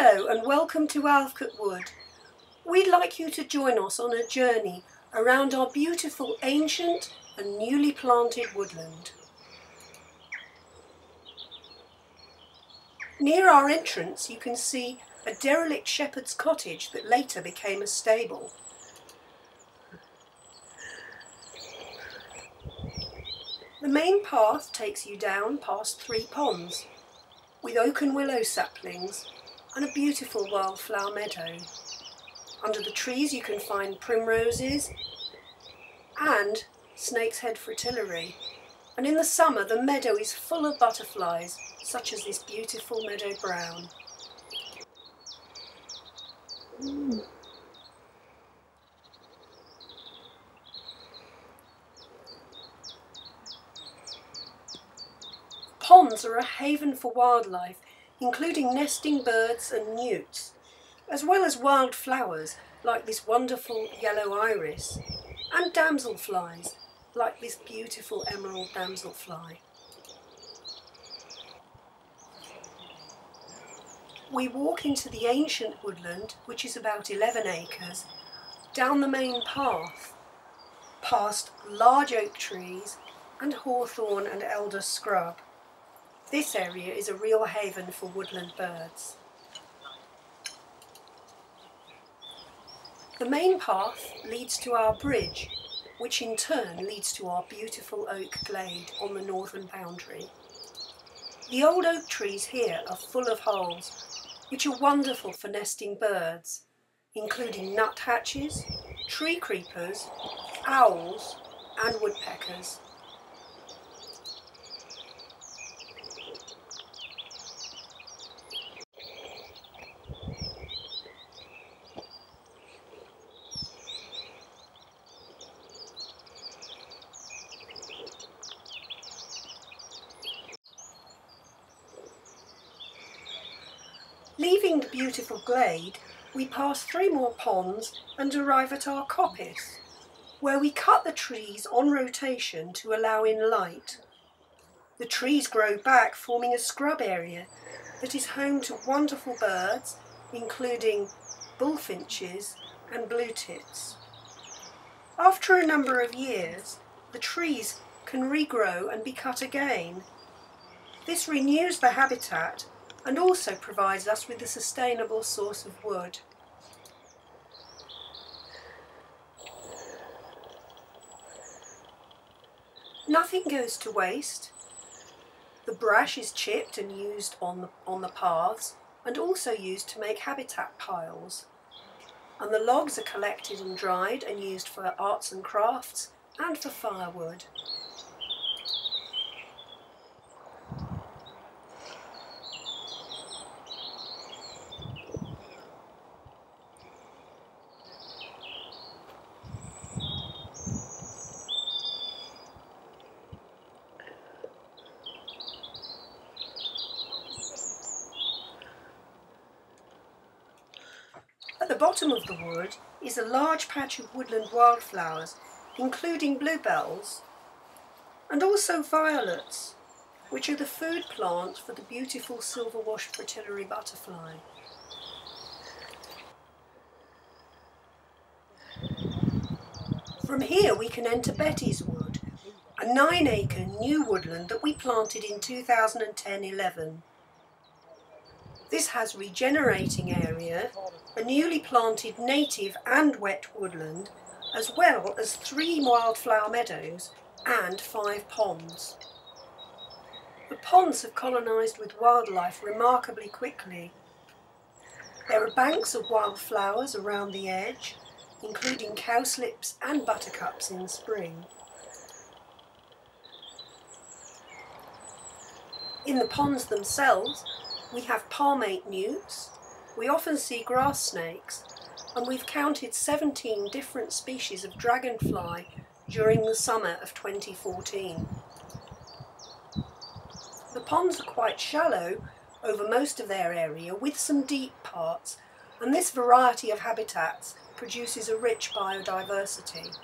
Hello and welcome to Alvecote Wood. We'd like you to join us on a journey around our beautiful ancient and newly planted woodland. Near our entrance you can see a derelict shepherd's cottage that later became a stable. The main path takes you down past 3 ponds with oak and willow saplings and a beautiful wildflower meadow. Under the trees you can find primroses and snake's head fritillary, and in the summer the meadow is full of butterflies such as this beautiful meadow brown. Ponds are a haven for wildlife, including nesting birds and newts, as well as wildflowers like this wonderful yellow iris, and damselflies like this beautiful emerald damselfly. We walk into the ancient woodland, which is about 11 acres, down the main path, past large oak trees and hawthorn and elder scrub. This area is a real haven for woodland birds. The main path leads to our bridge, which in turn leads to our beautiful oak glade on the northern boundary. The old oak trees here are full of holes, which are wonderful for nesting birds, including nuthatches, tree creepers, owls and woodpeckers. Leaving the beautiful glade, we pass 3 more ponds and arrive at our coppice, where we cut the trees on rotation to allow in light. The trees grow back, forming a scrub area that is home to wonderful birds, including bullfinches and blue tits. After a number of years, the trees can regrow and be cut again. This renews the habitat and also provides us with a sustainable source of wood. Nothing goes to waste. The brush is chipped and used on the paths and also used to make habitat piles. And the logs are collected and dried and used for arts and crafts and for firewood. At the bottom of the wood is a large patch of woodland wildflowers, including bluebells and also violets, which are the food plant for the beautiful silver-washed fritillary butterfly. From here we can enter Betty's Wood, a 9-acre new woodland that we planted in 2010-11. This has regenerating area, a newly planted native and wet woodland, as well as 3 wildflower meadows and 5 ponds. The ponds have colonised with wildlife remarkably quickly. There are banks of wildflowers around the edge, including cowslips and buttercups in spring. In the ponds themselves, we have palmate newts, we often see grass snakes, and we've counted 17 different species of dragonfly during the summer of 2014. The ponds are quite shallow over most of their area, with some deep parts, and this variety of habitats produces a rich biodiversity.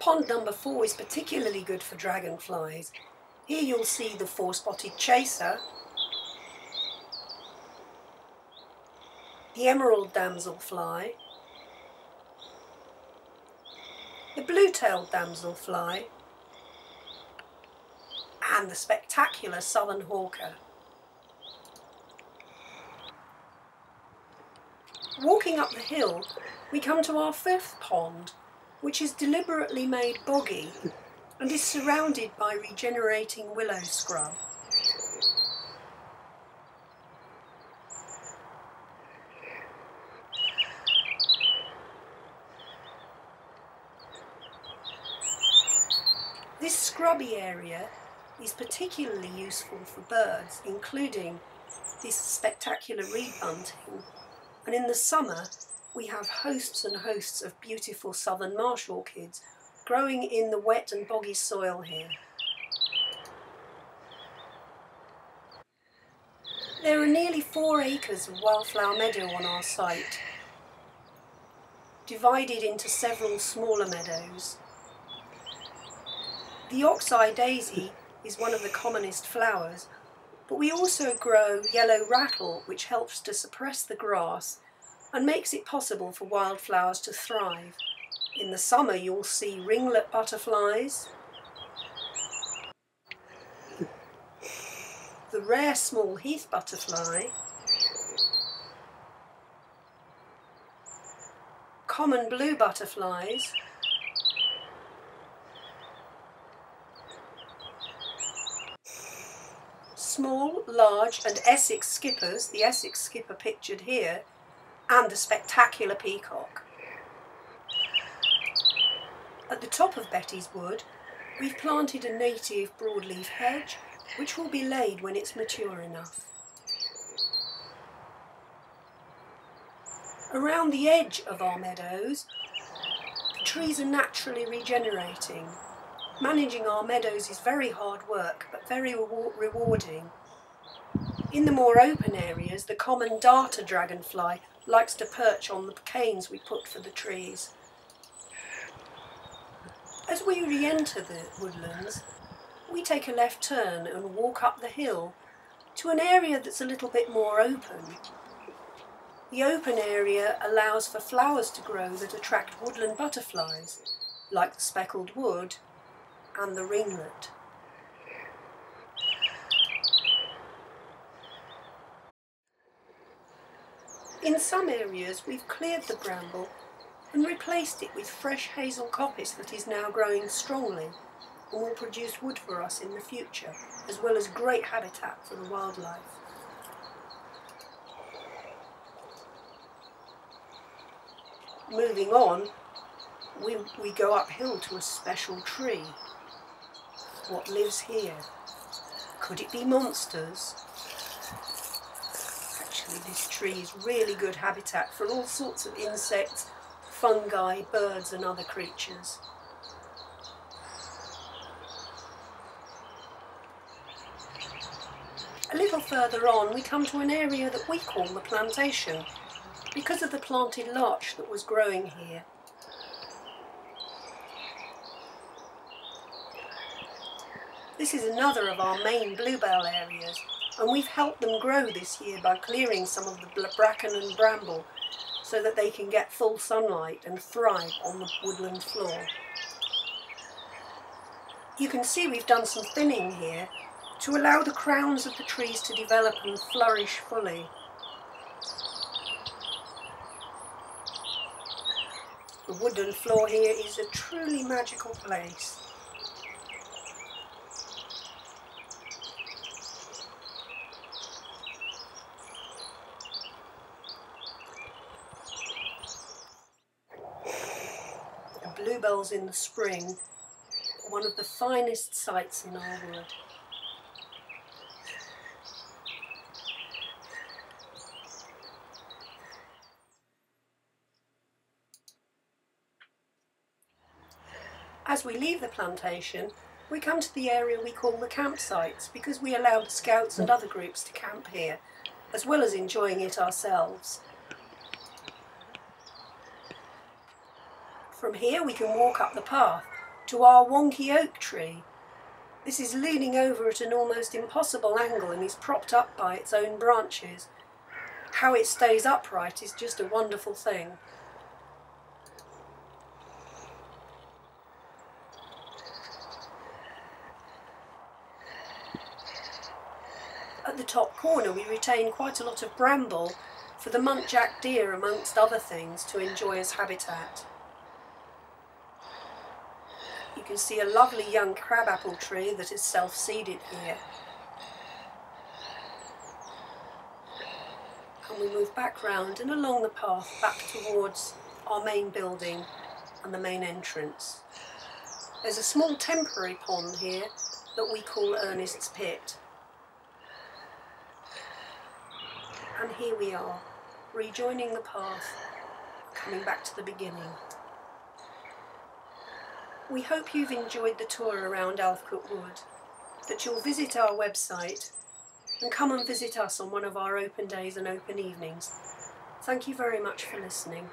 Pond number 4 is particularly good for dragonflies. Here you'll see the four-spotted chaser, the emerald damselfly, the blue-tailed damselfly, and the spectacular southern hawker. Walking up the hill, we come to our 5th pond, which is deliberately made boggy and is surrounded by regenerating willow scrub. This scrubby area is particularly useful for birds, including this spectacular reed bunting, and in the summer we have hosts and hosts of beautiful southern marsh orchids growing in the wet and boggy soil here. There are nearly 4 acres of Wildflower Meadow on our site, divided into several smaller meadows. The ox-eye daisy is one of the commonest flowers, but we also grow yellow rattle, which helps to suppress the grass and makes it possible for wildflowers to thrive. In the summer you'll see ringlet butterflies, the rare small heath butterfly, common blue butterflies, small, large and Essex skippers, the Essex skipper pictured here, and the spectacular peacock. At the top of Betty's Wood, we've planted a native broadleaf hedge, which will be laid when it's mature enough. Around the edge of our meadows, the trees are naturally regenerating. Managing our meadows is very hard work, but very rewarding. In the more open areas, the common darter dragonfly likes to perch on the canes we put for the trees. As we re-enter the woodlands, we take a left turn and walk up the hill to an area that's a little bit more open. The open area allows for flowers to grow that attract woodland butterflies, like the speckled wood and the ringlet. In some areas we've cleared the bramble and replaced it with fresh hazel coppice that is now growing strongly and will produce wood for us in the future, as well as great habitat for the wildlife. Moving on, we go uphill to a special tree. What lives here? Could it be monsters? Actually, this tree is really good habitat for all sorts of insects, fungi, birds and other creatures. A little further on we come to an area that we call the Plantation, because of the planted larch that was growing here. This is another of our main bluebell areas, and we've helped them grow this year by clearing some of the bracken and bramble so that they can get full sunlight and thrive on the woodland floor. You can see we've done some thinning here to allow the crowns of the trees to develop and flourish fully. The woodland floor here is a truly magical place. Bluebells in the spring, one of the finest sights in our wood. As we leave the plantation, we come to the area we call the campsites because we allow the scouts and other groups to camp here, as well as enjoying it ourselves. From here we can walk up the path, to our wonky oak tree. This is leaning over at an almost impossible angle and is propped up by its own branches. How it stays upright is just a wonderful thing. At the top corner we retain quite a lot of bramble for the muntjac deer amongst other things to enjoy as habitat. You can see a lovely young crabapple tree that is self-seeded here. And we move back round and along the path back towards our main building and the main entrance. There's a small temporary pond here that we call Ernest's Pit. And here we are, rejoining the path, coming back to the beginning. We hope you've enjoyed the tour around Alvecote Wood, that you'll visit our website and come and visit us on one of our open days and open evenings. Thank you very much for listening.